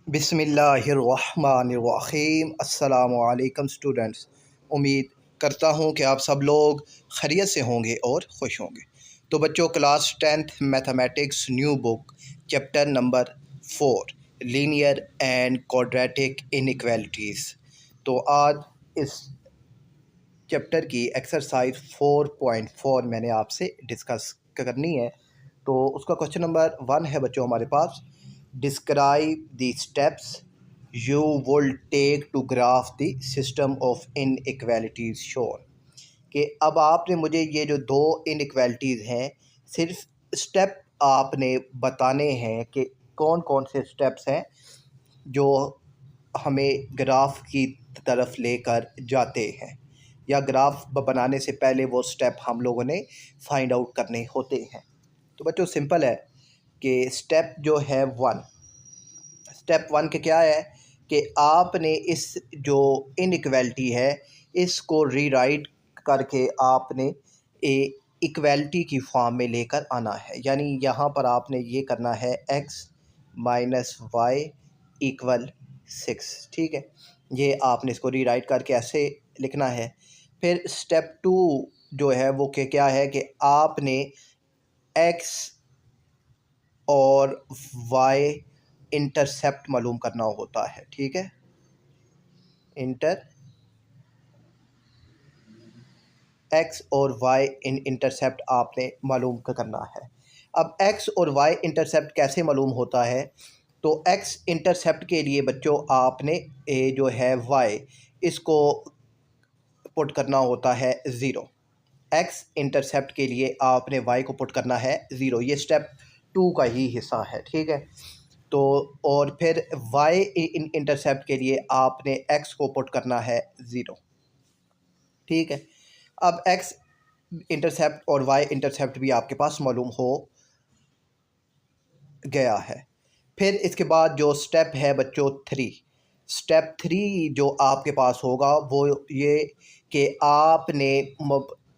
बिस्मिल्लाहिर्रहमानिर्रहीम। अस्सलामुअलैकुम स्टूडेंट्स। उम्मीद करता हूँ कि आप सब लोग खैरियत से होंगे और खुश होंगे। तो बच्चों, class 10th mathematics new book chapter number 4 linear and quadratic inequalities. तो आज इस चैप्टर की एक्सरसाइज 4.4 मैंने आपसे डिस्कस करनी है। तो उसका क्वेश्चन नंबर 1 है बच्चों हमारे पास, describe the steps you will take to graph the system of inequalities shown. कि अब आपने मुझे ये जो दो इनइक्वालिटीज़ हैं, सिर्फ स्टेप आपने बताने हैं कि कौन कौन से स्टेप्स हैं जो हमें ग्राफ की तरफ लेकर जाते हैं, या ग्राफ बनाने से पहले वो स्टेप हम लोगों ने फाइंड आउट करने होते हैं। तो बच्चों सिंपल है कि स्टेप जो है स्टेप वन के क्या है कि आपने इस जो इनइक्वालिटी है इसको रीराइट करके आपने इक्वालिटी की फॉर्म में लेकर आना है। यानी यहाँ पर आपने ये करना है x माइनस वाई इक्वल 6। ठीक है, ये आपने इसको रीराइट करके ऐसे लिखना है। फिर स्टेप 2 जो है वो क्या है कि आपने x और y इंटरसेप्ट मालूम करना होता है। ठीक है, x और y इंटरसेप्ट आपने मालूम करना है। अब x और y इंटरसेप्ट कैसे मालूम होता है? तो x इंटरसेप्ट के लिए बच्चों आपने जो है y इसको पुट करना होता है 0। x इंटरसेप्ट के लिए आपने y को पुट करना है 0। ये स्टेप 2 का ही हिस्सा है। ठीक है, तो और फिर y इंटरसेप्ट के लिए आपने x को पुट करना है 0। ठीक है, अब x इंटरसेप्ट और y इंटरसेप्ट भी आपके पास मालूम हो गया है। फिर इसके बाद जो स्टेप है बच्चों 3, स्टेप 3 जो आपके पास होगा वो ये कि आपने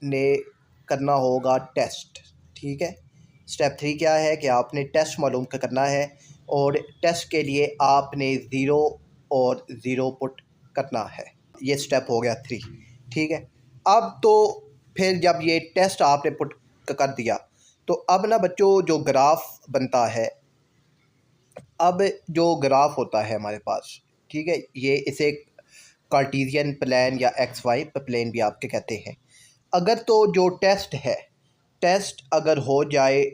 ने करना होगा टेस्ट। ठीक है, स्टेप 3 क्या है कि आपने टेस्ट मालूम करना है और टेस्ट के लिए आपने 0 और 0 पुट करना है। ये स्टेप हो गया 3। ठीक है, अब तो फिर जब ये टेस्ट आपने पुट कर दिया तो अब ना बच्चों जो ग्राफ बनता है, अब जो ग्राफ होता है हमारे पास, ठीक है, ये इसे कार्टेशियन प्लान या एक्स वाई प्लेन भी आपके कहते हैं। अगर तो जो टेस्ट है, टेस्ट अगर हो जाए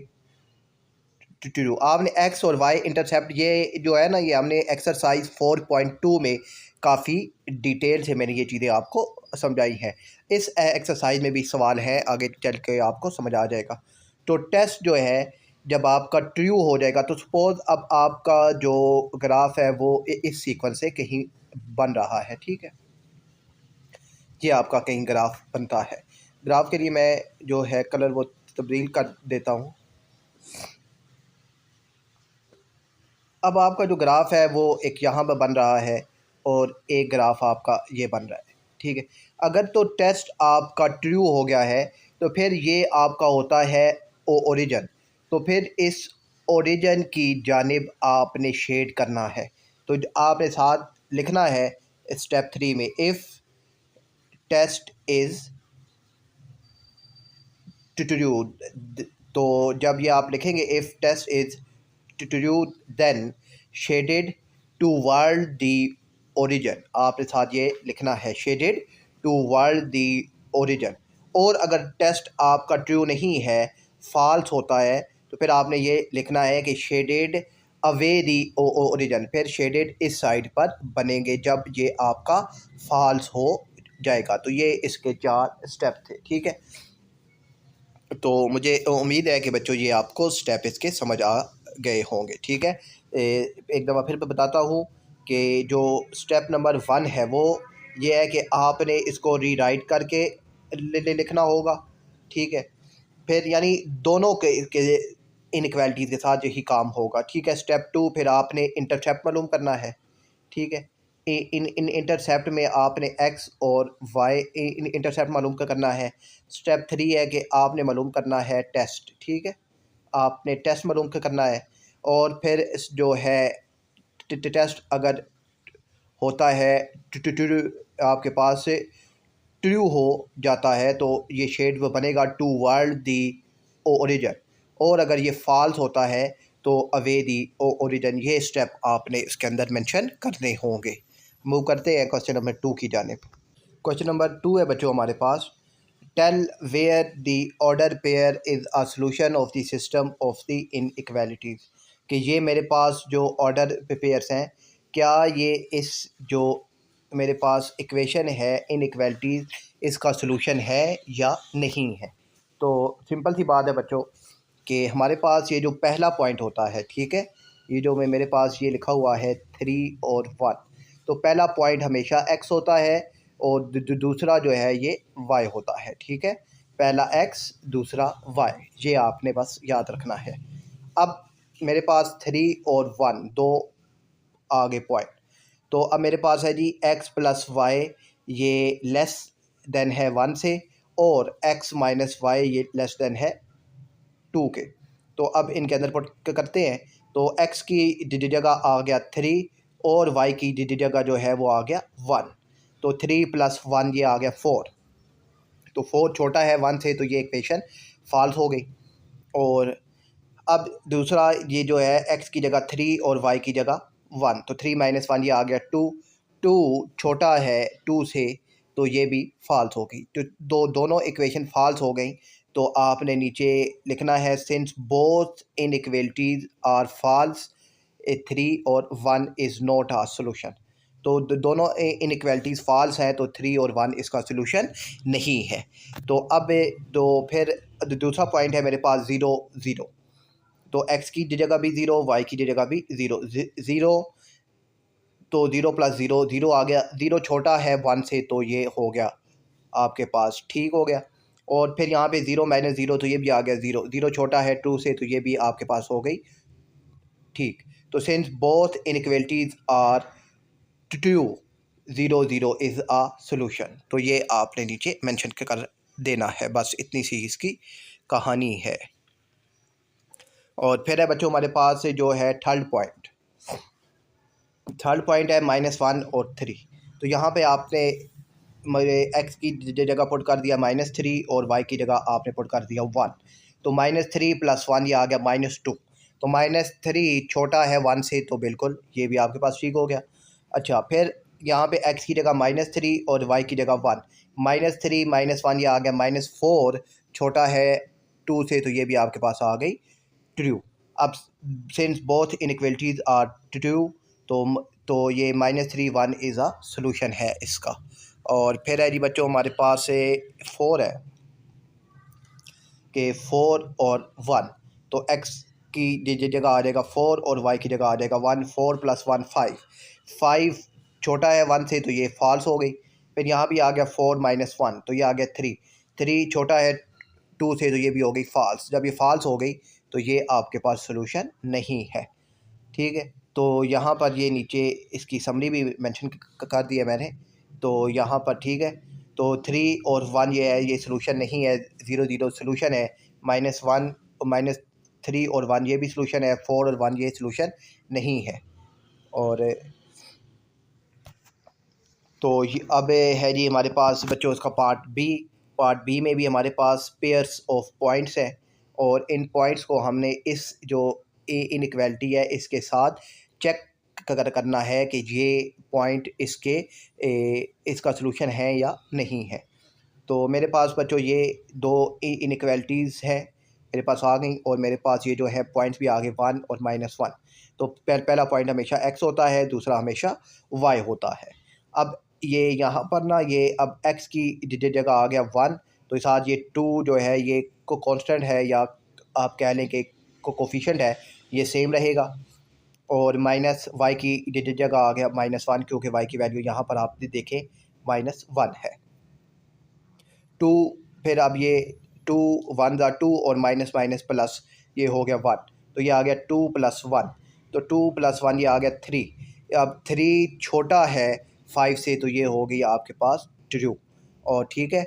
टू आपने एक्स और वाई इंटरसेप्ट ये जो है ना, ये हमने एक्सरसाइज 4.2 में काफ़ी डिटेल से मैंने ये चीज़ें आपको समझाई हैं। इस एक्सरसाइज में भी सवाल है, आगे चल के आपको समझ आ जाएगा। तो टेस्ट जो है जब आपका ट्रू हो जाएगा तो सपोज़ अब आपका जो ग्राफ है वो इस सीक्वेंस से कहीं बन रहा है। ठीक है, ये आपका कहीं ग्राफ बनता है। ग्राफ के लिए मैं जो है कलर वो तब्दील कर देता हूँ। अब आपका जो ग्राफ है वो एक यहाँ पर बन रहा है और एक ग्राफ आपका ये बन रहा है। ठीक है, अगर तो टेस्ट आपका ट्रू हो गया है तो फिर ये आपका होता है ओरिजिन। तो फिर इस ओरिजिन की जानिब आपने शेड करना है। तो आपने साथ लिखना है स्टेप 3 में, इफ़ टेस्ट इज़ ट्रू। तो जब ये आप लिखेंगे if test is true then shaded toward the origin, आपने साथ ये लिखना है शेडेड टूवर्ड दी ओरिजिन। और अगर टेस्ट आपका ट्रू नहीं है, फॉल्स होता है, तो फिर आपने ये लिखना है कि शेडेड अवे दी ओरिजिन। फिर शेडेड इस साइड पर बनेंगे जब ये आपका फॉल्स हो जाएगा। तो ये इसके 4 स्टेप थे। ठीक है, तो मुझे उम्मीद है कि बच्चों ये आपको स्टेप इसके समझ आ गए होंगे। ठीक है, एक दफ़ा फिर बताता हूँ कि जो स्टेप नंबर 1 है वो ये है कि आपने इसको रीराइट करके लिखना होगा। ठीक है, फिर यानी दोनों के इनइक्वालिटीज़ के साथ यही काम होगा। ठीक है, स्टेप 2 फिर आपने इंटरसेप्ट मालूम करना है। ठीक है, इन इंटरसेप्ट में आपने एक्स और वाई इंटरसेप्ट मालूम करना है। स्टेप 3 है कि आपने मालूम करना है टेस्ट। ठीक है, आपने टेस्ट मालूम करना है। और फिर जो है टेस्ट अगर होता है आपके पास से ट्रू हो जाता है तो ये शेड वो बनेगा टू वर्ल्ड दी ओरिजिन, और अगर ये फॉल्स होता है तो अवे दी ओरिजिन। ये स्टेप आपने इसके अंदर मेंशन करने होंगे। मूव करते हैं क्वेश्चन नंबर 2 की जानिब। क्वेश्चन नंबर 2 है बच्चों हमारे पास, tell where the order pair is a solution of the system of the inequalities. कि ये मेरे पास जो ऑर्डर पेयर्स हैं, क्या ये इस जो मेरे पास इक्वेशन है इनइक्वालिटीज़, इसका सोल्यूशन है या नहीं है। तो सिंपल सी बात है बच्चों कि हमारे पास ये जो पहला पॉइंट होता है, ठीक है, ये जो मेरे पास ये लिखा हुआ है 3 और 1, तो पहला पॉइंट हमेशा x होता है और दूसरा जो है ये y होता है, ठीक है। पहला x दूसरा y, ये आपने बस याद रखना है। अब मेरे पास 3 और 1 दो आगे पॉइंट, तो अब मेरे पास है जी x प्लस वाई, ये लेस देन है 1 से, और x माइनस वाई ये लेस देन है 2 के। तो अब इनके अंदर पुट करते हैं, तो x की जगह आ गया 3 और y की जगह जो है वो आ गया 1, तो 3 प्लस 1 ये आ गया 4, तो 4 छोटा है 1 से, तो ये इक्वेशन फॉल्स हो गई। और अब दूसरा ये जो है x की जगह 3 और y की जगह 1, तो 3 माइनस 1 ये आ गया 2, 2 छोटा है 2 से, तो ये भी फॉल्स हो गई। तो दोनों इक्वेशन फॉल्स हो गई। तो आपने नीचे लिखना है since both inequalities are false, 3 और 1 इज़ नॉट आ सोल्यूशन। तो दोनों इनइक्वालिटीज़ फॉल्स हैं, तो 3 और 1 इसका सोल्यूशन नहीं है। तो अब तो फिर दूसरा पॉइंट है मेरे पास 0 0, तो x की जगह भी 0, y की जगह भी 0 0, तो 0 प्लस 0 0 आ गया, 0 छोटा है 1 से, तो ये हो गया आपके पास ठीक हो गया। और फिर यहाँ पे 0 माइनस 0, तो ये भी आ गया 0, 0 छोटा है 2 से, तो ये भी आपके पास हो गई ठीक। तो since both inequalities are true, 0 0 is a solution. तो ये आपने नीचे मेंशन कर देना है, बस इतनी सी इसकी कहानी है। और फिर है बच्चों हमारे पास जो है थर्ड पॉइंट, है -1 और 3। तो यहाँ पे आपने मेरे x की जगह पुट कर दिया -3 और y की जगह आपने पुट कर दिया 1, तो -3 प्लस 1 ये आ गया -2, तो -3 छोटा है 1 से, तो बिल्कुल ये भी आपके पास ठीक हो गया। अच्छा, फिर यहाँ पे x की जगह -3 और y की जगह 1, -3 -1 ये आ गया -4, छोटा है 2 से, तो ये भी आपके पास आ गई ट्रू। अब since both inequalities are true, तो ये -3 1 इज़ अ सोल्यूशन है इसका। और फिर है जी बच्चों हमारे पास 4 है कि 4 और 1, तो x की जगह आ जाएगा 4 और y की जगह आ जाएगा 1, 4 प्लस 1 5, 5 छोटा है 1 से, तो ये फॉल्स हो गई। फिर यहाँ भी आ गया 4 माइनस 1, तो ये आ गया 3, 3 छोटा है 2 से, तो ये भी हो गई फॉल्स। जब ये फॉल्स हो गई तो ये आपके पास सोल्यूशन नहीं है, ठीक है। तो यहाँ पर ये नीचे इसकी समरी भी मेंशन कर दी है मैंने, तो यहाँ पर ठीक है। तो 3 और 1 ये है, ये सोल्यूशन नहीं है, 0 0 सोल्यूशन है, -1 -3 और 1 ये भी सोल्यूशन है, 4 और 1 ये सोल्यूशन नहीं है। और तो अब है जी हमारे पास बच्चों इसका पार्ट बी में भी हमारे पास पेयर्स ऑफ पॉइंट्स हैं, और इन पॉइंट्स को हमने इस जो इनइक्वालिटी है इसके साथ चेक करना है कि ये पॉइंट इसका सलूशन है या नहीं है। तो मेरे पास बच्चों ये दो इनइक्वालिटीज़ हैं मेरे पास आ गई, और मेरे पास ये जो है पॉइंट्स भी आ गए 1 और -1। तो पहला पॉइंट हमेशा x होता है, दूसरा हमेशा y होता है। अब ये यहाँ पर ना ये अब x की जगह आ गया 1, तो इस आज ये 2 जो है ये को कांस्टेंट है, या आप कह लें कि कोफिशिएंट है, ये सेम रहेगा। और माइनस y की जगह आ गया -1, क्योंकि y की वैल्यू यहाँ पर आप देखें -1 है। 2, फिर अब ये 2 1 ज़ा 2 और माइनस माइनस प्लस ये हो गया 1, तो ये आ गया 2 प्लस 1, तो 2 प्लस 1 ये आ गया 3। अब 3 छोटा है 5 से, तो ये हो गई आपके पास ट्रू, और ठीक है।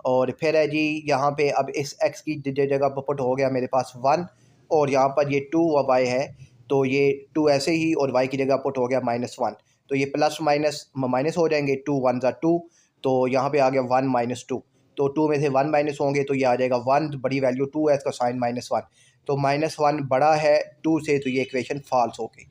और फिर है जी यहाँ पे अब इस x की जगह पर पुट हो गया मेरे पास 1, और यहाँ पर ये 2 y है, तो ये 2 ऐसे ही और y की जगह पुट हो गया -1, तो ये प्लस माइनस माइनस हो जाएंगे, 2 1 ज़ा 2, तो यहाँ पे आ गया 1 -2, तो 2 में से 1 माइनस होंगे तो ये आ जाएगा 1, बड़ी वैल्यू 2 है, इसका साइन -1, तो -1 बड़ा है 2 से, तो ये इक्वेशन फॉल्स हो गई।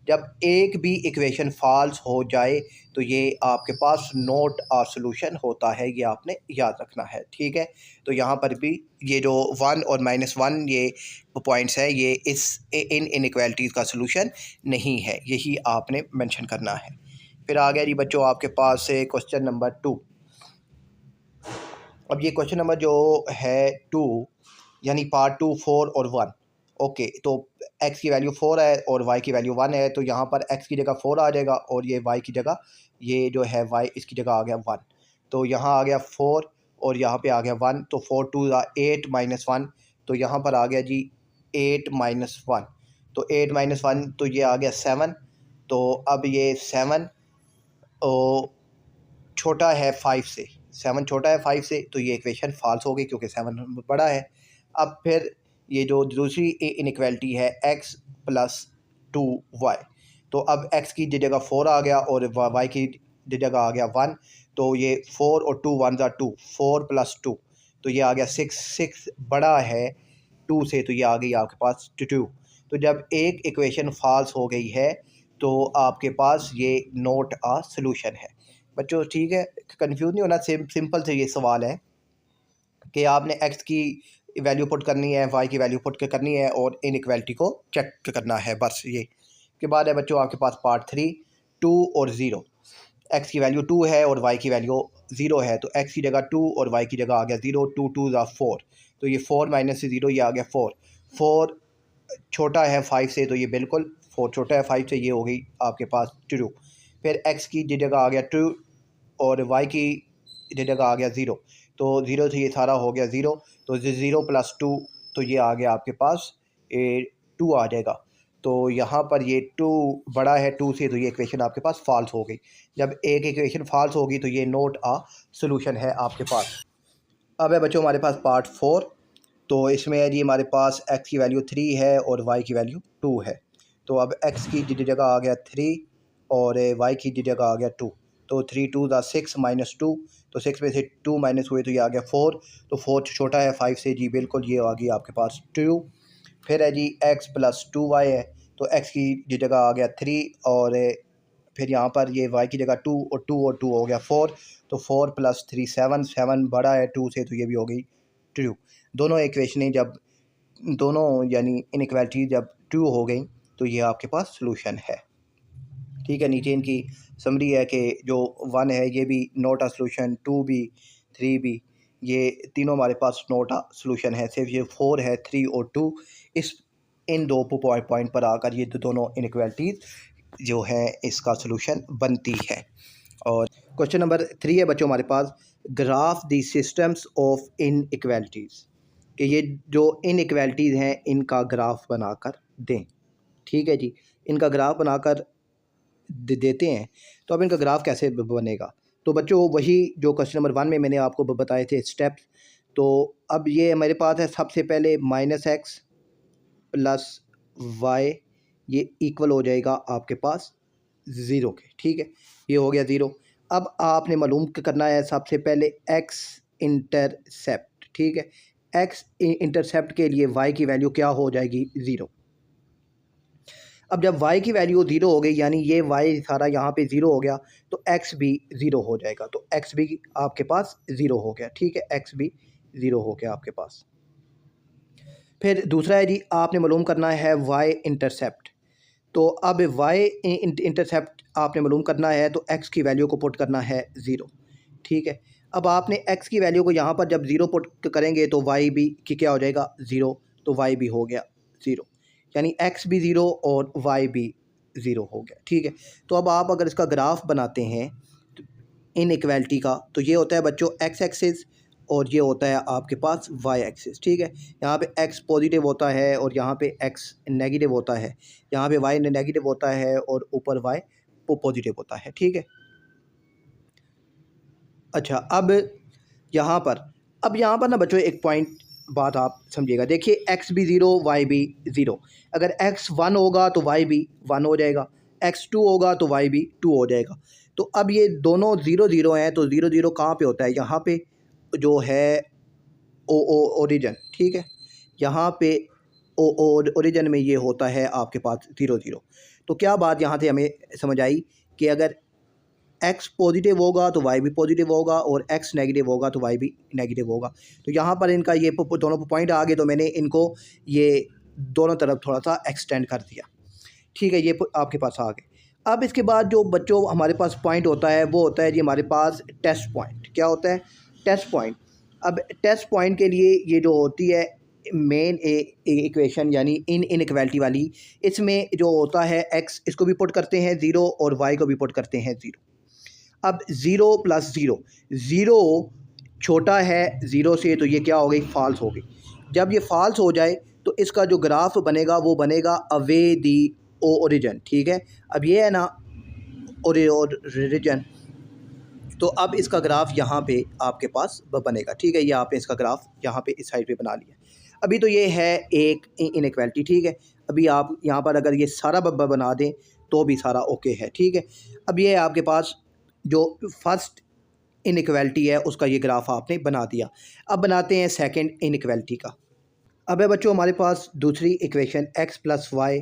जब एक भी इक्वेशन फॉल्स हो जाए तो ये आपके पास नॉट अ सॉल्यूशन होता है, ये आपने याद रखना है, ठीक है। तो यहाँ पर भी ये जो 1 और -1 ये पॉइंट्स है, ये इन इनइक्वालिटीज़ का सॉल्यूशन नहीं है, यही आपने मेंशन करना है। फिर आ गया जी बच्चों आपके पास से क्वेश्चन नंबर 2। अब ये क्वेश्चन नंबर जो है 2 यानी पार्ट 2 4 और 1। ओके, तो x की वैल्यू 4 है और y की वैल्यू 1 है, तो यहाँ पर x की जगह 4 आ जाएगा और ये y की जगह, ये जो है y इसकी जगह आ गया 1, तो यहाँ आ गया 4 और यहाँ पे आ गया 1, तो 4 2 8 -1, तो यहाँ पर आ गया जी 8 -1, तो 8 -1 तो ये आ गया 7, तो अब ये 7 छोटा है 5 से, 7 छोटा है 5 से, तो ये इक्वेशन फॉल्स हो गई क्योंकि 7 बड़ा है। अब फिर ये जो दूसरी इनइक्वालिटी है x प्लस 2y, तो अब x की जगह 4 आ गया और y की जगह आ गया 1, तो ये 4 और 2 1 ज़ा 2, 4 + 2, तो ये आ गया 6, 6 बड़ा है 2 से, तो ये आ गई आपके पास 2। तो जब एक इक्वेशन फॉल्स हो गई है तो आपके पास ये नॉट अ सॉल्यूशन है बच्चों, ठीक है। कंफ्यूज नहीं होना, सिंपल से ये सवाल है कि आपने x की वैल्यू पुट करनी है, y की वैल्यू पुट करनी है और इनइक्वालिटी को चेक करना है, बस ये। के बाद है बच्चों आपके पास पार्ट 3 2 और 0। x की वैल्यू 2 है और y की वैल्यू 0 है, तो x की जगह 2 और y की जगह आ गया 0, 2 2 ज़ा 4, तो ये 4 माइनस से 0 ये आ गया 4, 4 छोटा है 5 से, तो ये बिल्कुल 4 छोटा है 5 से, ये हो गई आपके पास 2। फिर x की जगह आ गया 2 और y की जगह आ गया 0, तो 0 से ये सारा हो गया 0, तो 0 + 2, तो ये आ गया आपके पास 2 आ जाएगा। तो यहाँ पर ये 2 बड़ा है 2 से, तो ये इक्वेशन आपके पास फॉल्स हो गई। जब एक इक्वेशन फॉल्स होगी तो ये नॉट अ सॉल्यूशन है आपके पास। अब है बच्चों हमारे पास पार्ट 4, तो इसमें है जी हमारे पास x की वैल्यू 3 है और y की वैल्यू 2 है, तो अब x की जगह आ गया 3 और y की जगह आ गया 2, तो 3 2 ज़ा 6 -2, तो 6 में से 2 माइनस हुए तो ये आ गया 4, तो 4 छोटा है 5 से, जी बिल्कुल ये आ गई आपके पास 2। फिर है जी x + 2y है, तो x की जगह आ गया 3 और फिर यहाँ पर ये y की जगह 2 और 2 हो गया 4, तो 4 + 3 7, 7 बड़ा है 2 से, तो ये भी हो गई 2। दोनों इक्वेशनें जब दोनों यानी इनइक्वालिटी जब 2 हो गई तो ये आपके पास सॉल्यूशन है, ठीक है। नीचे इनकी समरी है कि जो 1 है ये भी नॉट अ सॉल्यूशन, 2 भी 3 भी, ये तीनों हमारे पास नॉट अ सॉल्यूशन है, सिर्फ ये 4 है 3 और 2, इस इन दो पॉइंट पर आकर ये दोनों इनइक्वालिटीज़ जो है इसका सॉल्यूशन बनती है। और क्वेश्चन नंबर 3 है बच्चों हमारे पास, graph the systems of inequalities, कि ये जो इनइक्वालिटीज़ हैं इनका ग्राफ बनाकर दें, ठीक है जी। इनका ग्राफ बनाकर देते हैं, तो अब इनका ग्राफ कैसे बनेगा। तो बच्चों वही जो क्वेश्चन नंबर 1 में मैंने आपको बताए थे स्टेप्स, तो अब ये मेरे पास है सबसे पहले -x + y, ये इक्वल हो जाएगा आपके पास 0 के, ठीक है, ये हो गया 0। अब आपने मालूम करना है सबसे पहले x इंटरसेप्ट, ठीक है। x इंटरसेप्ट के लिए y की वैल्यू क्या हो जाएगी 0। अब जब y की वैल्यू 0 हो गई यानी ये y सारा यहाँ पे 0 हो गया, तो x भी 0 हो जाएगा, तो x भी आपके पास 0 हो गया, ठीक है, x भी 0 हो गया आपके पास। फिर दूसरा है जी आपने मालूम करना है y इंटरसेप्ट, तो अब y इंटरसेप्ट आपने मालूम करना है तो x की वैल्यू को पुट करना है 0, ठीक है। अब आपने x की वैल्यू को यहाँ पर जब 0 पुट करेंगे तो y भी कि क्या हो जाएगा 0, तो y भी हो गया 0, यानी x भी 0 और y भी 0 हो गया, ठीक है। तो अब आप अगर इसका ग्राफ बनाते हैं इनइक्वालिटी का, तो ये होता है बच्चों x एक्सिस और ये होता है आपके पास y एक्सिस, ठीक है। यहाँ पे x पॉजिटिव होता है और यहाँ पे x नेगेटिव होता है, यहाँ पे y नेगेटिव होता है और ऊपर y पॉजिटिव होता है, ठीक है। अच्छा, अब यहाँ पर ना बच्चों एक पॉइंट बात आप समझिएगा। देखिए x भी ज़ीरो y भी ज़ीरो, अगर x 1 होगा तो y भी 1 हो जाएगा, x 2 होगा तो y भी 2 हो जाएगा। तो अब ये दोनों ज़ीरो ज़ीरो हैं, तो ज़ीरो ज़ीरो कहाँ पे होता है? यहाँ पे जो है ओ ओ ओरिजिन, ठीक है, यहाँ पे ओ ओ ओरिजिन में ये होता है आपके पास ज़ीरो ज़ीरो। तो क्या बात यहाँ से हमें समझ आई कि अगर एक्स पॉजिटिव होगा तो वाई भी पॉजिटिव होगा और एक्स नेगेटिव होगा तो वाई भी नेगेटिव होगा। तो यहाँ पर इनका ये दोनों पॉइंट आ गए, तो मैंने इनको ये दोनों तरफ थोड़ा सा एक्सटेंड कर दिया, ठीक है, ये आपके पास आ गए। अब इसके बाद जो बच्चों हमारे पास पॉइंट होता है वो होता है जी हमारे पास टेस्ट पॉइंट। क्या होता है? Test point. अब टेस्ट पॉइंट के लिए ये जो होती है मेन इक्वेशन यानी इनइक्वालिटी वाली, इसमें जो होता है एक्स, इसको भी पुट करते हैं ज़ीरो और वाई को भी पुट करते हैं ज़ीरो। अब ज़ीरो प्लस ज़ीरो, ज़ीरो छोटा है ज़ीरो से, तो ये क्या हो गई? फॉल्स हो गई। जब ये फॉल्स हो जाए तो इसका जो ग्राफ बनेगा वो बनेगा अवे दी ओरिजिन, ठीक है। अब ये है ना ओरिजिन, तो अब इसका ग्राफ यहाँ पे आपके पास बनेगा, ठीक है। ये आपने इसका ग्राफ यहाँ पे इस साइड पे बना लिया। अभी तो ये है एक इनइक्वालिटी, ठीक है। अभी आप यहाँ पर अगर ये सारा बना दें तो भी सारा ओके है, ठीक है। अब ये आपके पास जो फर्स्ट इनइक्वालिटी है उसका ये ग्राफ आपने बना दिया। अब बनाते हैं सेकंड इनइक्वालिटी का। अब है बच्चों हमारे पास दूसरी equation x plus Y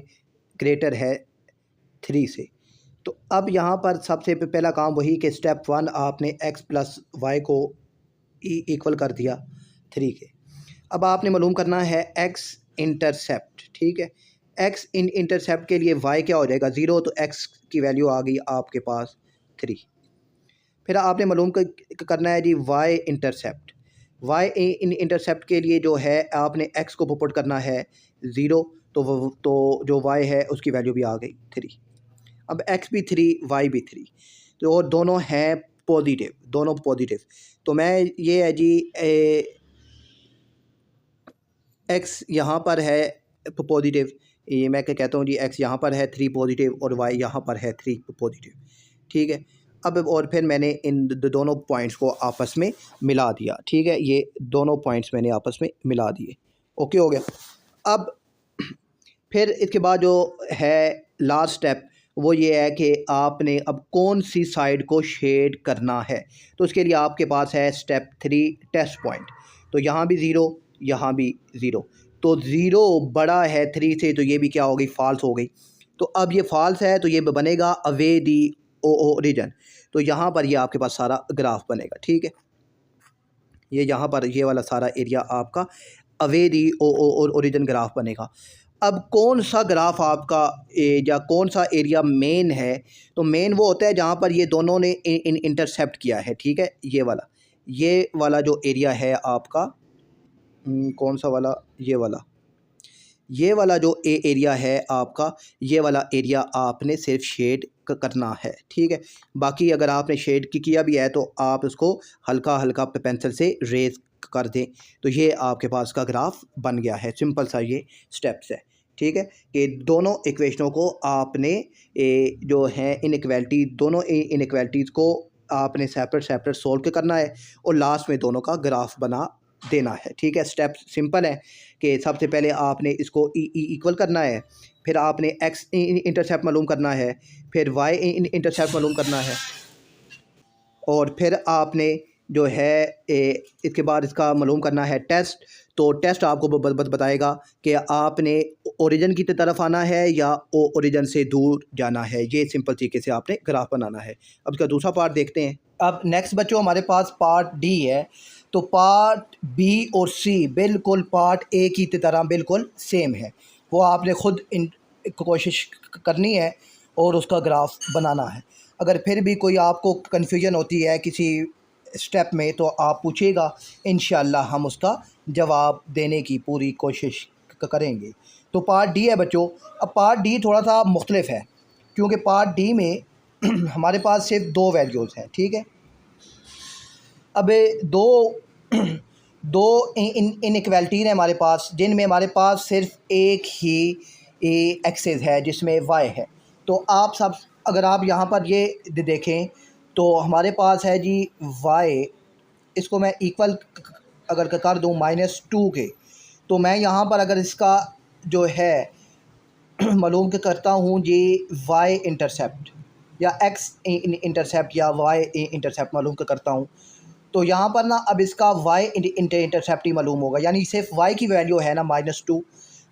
greater है 3 से। तो अब यहाँ पर सबसे पहला काम वही कि स्टेप 1 आपने x प्लस वाई को इक्वल कर दिया 3 के। अब आपने मालूम करना है x इंटरसेप्ट, ठीक है। x इंटरसेप्ट के लिए y क्या हो जाएगा? 0, तो x की वैल्यू आ गई आपके पास 3। फिर आपने मालूम करना है जी y इंटरसेप्ट। y इंटरसेप्ट के लिए जो है आपने x को पुट करना है 0, तो जो y है उसकी वैल्यू भी आ गई 3। अब x भी 3 y भी 3, तो और दोनों हैं पॉजिटिव, दोनों पॉजिटिव। तो मैं ये है जी x यहाँ पर है पॉजिटिव, ये मैं क्या कहता हूँ जी x यहाँ पर है 3 पॉजिटिव और y यहाँ पर है 3 पॉजिटिव, ठीक है। अब और फिर मैंने इन दोनों पॉइंट्स को आपस में मिला दिया, ठीक है। ये दोनों पॉइंट्स मैंने आपस में मिला दिए, ओके हो गया। अब फिर इसके बाद जो है लास्ट स्टेप वो ये है कि आपने अब कौन सी साइड को शेड करना है। तो उसके लिए आपके पास है स्टेप 3 टेस्ट पॉइंट। तो यहाँ भी ज़ीरो, यहाँ भी ज़ीरो, तो ज़ीरो बड़ा है 3 से, तो ये भी क्या हो गई? फॉल्स हो गई। तो अब ये फॉल्स है तो ये बनेगा अवे दी ओरिजिन। तो यहाँ पर ये आपके पास सारा ग्राफ बनेगा, ठीक है। ये यहाँ पर ये वाला सारा एरिया आपका अवे दी ओरिजिन ग्राफ बनेगा। अब कौन सा ग्राफ आपका या कौन सा एरिया मेन है? तो मेन वो होता है जहाँ पर ये दोनों ने इंटरसेप्ट किया है, ठीक है। ये वाला जो एरिया है आपका कौन सा वाला? ये वाला जो एरिया है आपका, ये वाला एरिया आपने सिर्फ शेड करना है, ठीक है। बाकी अगर आपने शेड किया भी है तो आप उसको हल्का हल्का पेंसिल से रेज कर दें, तो ये आपके पास का ग्राफ बन गया है। सिंपल सा ये स्टेप्स है, ठीक है। कि दोनों इक्वेशनों को आपने जो है इनइक्वालिटी, दोनों इनइक्वालिटीज़ को आपने सेपरेट सोल्व करना है और लास्ट में दोनों का ग्राफ बना देना है, ठीक है। स्टेप सिंपल है कि सबसे पहले आपने इसको इक्वल करना है, फिर आपने x इंटरसेप्ट मालूम करना है, फिर y इंटरसेप्ट मालूम करना है, और फिर आपने जो है इसके बाद इसका मालूम करना है टेस्ट। तो टेस्ट आपको बताएगा कि आपने ओरिजिन की तरफ आना है या ओरिजिन से दूर जाना है। ये सिंपल तरीके से आपने ग्राफ बनाना है। अब इसका दूसरा पार्ट देखते हैं। अब नेक्स्ट बच्चों हमारे पास पार्ट डी है। तो पार्ट बी और सी बिल्कुल पार्ट ए की तरह बिल्कुल सेम है, वो आपने खुद कोशिश करनी है और उसका ग्राफ बनाना है। अगर फिर भी कोई आपको कन्फ्यूजन होती है किसी स्टेप में तो आप पूछिएगा, इंशाल्लाह हम उसका जवाब देने की पूरी कोशिश करेंगे। तो पार्ट डी है बच्चों। अब पार्ट डी थोड़ा सा मुख्तलिफ है क्योंकि पार्ट डी में हमारे पास सिर्फ 2 वैल्यूज़ हैं, ठीक है। अब दो इनइक्वालिटीज़ हैं हमारे पास जिनमें हमारे पास सिर्फ एक ही एक्सेस है जिसमें y है। तो आप सब अगर आप यहाँ पर ये देखें तो हमारे पास है जी y, इसको मैं इक्वल अगर कर दूँ -2 के, तो मैं यहाँ पर अगर इसका जो है मालूम के करता हूँ ये वाई इंटरसेप्ट या एक्स इंटरसेप्ट या वाई इंटरसेप्ट मालूम के करता हूँ, तो यहाँ पर ना अब इसका वाई इंटरसेप्ट ही मालूम होगा, यानी सिर्फ वाई की वैल्यू है ना -2,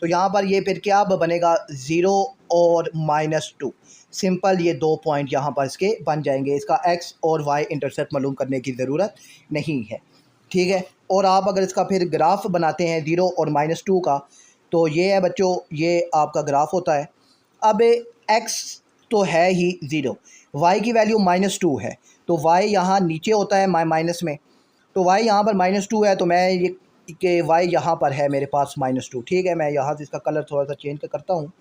तो यहाँ पर ये फिर क्या बनेगा 0 और -2। सिंपल ये 2 पॉइंट यहाँ पर इसके बन जाएंगे, इसका एक्स और वाई इंटरसेप्ट मालूम करने की ज़रूरत नहीं है, ठीक है। और आप अगर इसका फिर ग्राफ बनाते हैं 0 और -2 का, तो ये है बच्चों, ये आपका ग्राफ होता है। अब एक्स तो है ही 0, वाई की वैल्यू -2 है, तो वाई यहाँ नीचे होता है माइनस में, तो वाई यहाँ पर -2 है, तो मैं ये कि वाई यहाँ पर है मेरे पास -2, ठीक है। मैं यहाँ से इसका कलर थोड़ा सा चेंज करता हूँ,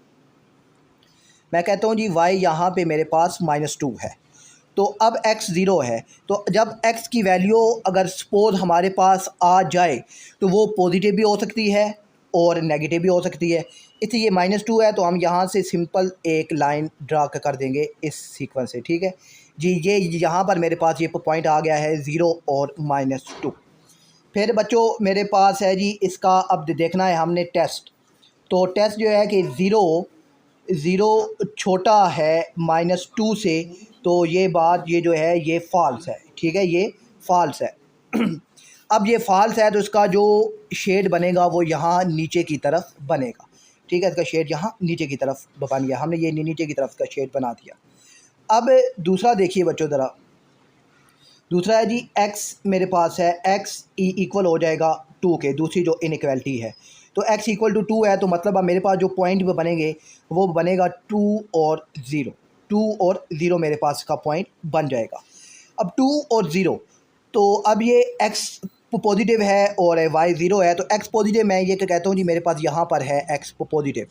मैं कहता हूँ जी वाई यहाँ पे मेरे पास -2 है, तो अब x 0 है, तो जब x की वैल्यू अगर सपोज हमारे पास आ जाए तो वो पॉजिटिव भी हो सकती है और नेगेटिव भी हो सकती है। इसलिए -2 है, तो हम यहाँ से सिंपल एक लाइन ड्रा कर देंगे इस सीक्वेंस से, ठीक है जी। ये यहाँ पर मेरे पास ये पॉइंट आ गया है 0 और -2। फिर बच्चों मेरे पास है जी इसका अब देखना है हमने टेस्ट, तो टेस्ट जो है कि 0 छोटा है -2 से, तो ये बात ये जो है ये फ़ाल्स है, ठीक है, ये फ़ाल्स है। अब ये फ़ाल्स है, तो इसका जो शेड बनेगा वो यहाँ नीचे की तरफ बनेगा, ठीक है, इसका शेड यहाँ नीचे की तरफ बन गया, हमने ये नीचे की तरफ का शेड बना दिया। अब दूसरा देखिए बच्चों ज़रा, दूसरा है जी x मेरे पास है, x इक्वल हो जाएगा 2 के, दूसरी जो इनइक्वालिटी है, तो x इक्वल टू 2 है, तो मतलब अब मेरे पास जो पॉइंट भी बनेंगे वो बनेगा 2 और 0, 2 और 0 मेरे पास का पॉइंट बन जाएगा। अब 2 और 0, तो अब ये x पॉजिटिव है और y 0 है, तो x पॉजिटिव, मैं ये कहता हूँ जी मेरे पास यहाँ पर है x पॉजिटिव,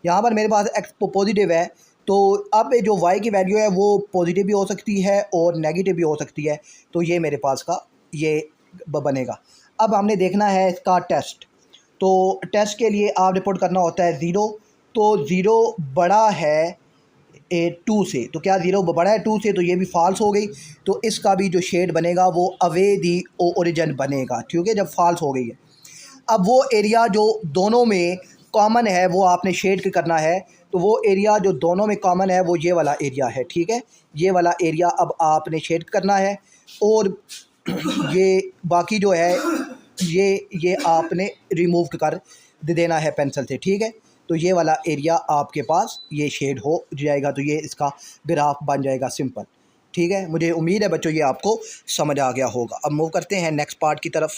यहाँ पर मेरे पास x पॉजिटिव है, तो अब जो y की वैल्यू है वो पॉजिटिव भी हो सकती है और नेगेटिव भी हो सकती है, तो ये मेरे पास का ये बनेगा। अब हमने देखना है इसका टेस्ट, तो टेस्ट के लिए आप रिपोर्ट करना होता है 0, तो 0 बड़ा है 2 से, तो क्या 0 बड़ा है 2 से, तो ये भी फॉल्स हो गई, तो इसका भी जो शेड बनेगा वो अवे दी ओरिजिन बनेगा, ठीक है, जब फॉल्स हो गई है। अब वो एरिया जो दोनों में कॉमन है वो आपने शेड करना है, तो वो एरिया जो दोनों में कॉमन है वो ये वाला एरिया है, ठीक है, ये वाला एरिया अब आपने शेड करना है, और ये बाकी जो है ये आपने रिमूव कर देना है पेंसिल से, ठीक है। तो ये वाला एरिया आपके पास ये शेड हो जाएगा, तो ये इसका ग्राफ बन जाएगा सिंपल, ठीक है। मुझे उम्मीद है बच्चों ये आपको समझ आ गया होगा। अब मूव करते हैं नेक्स्ट पार्ट की तरफ।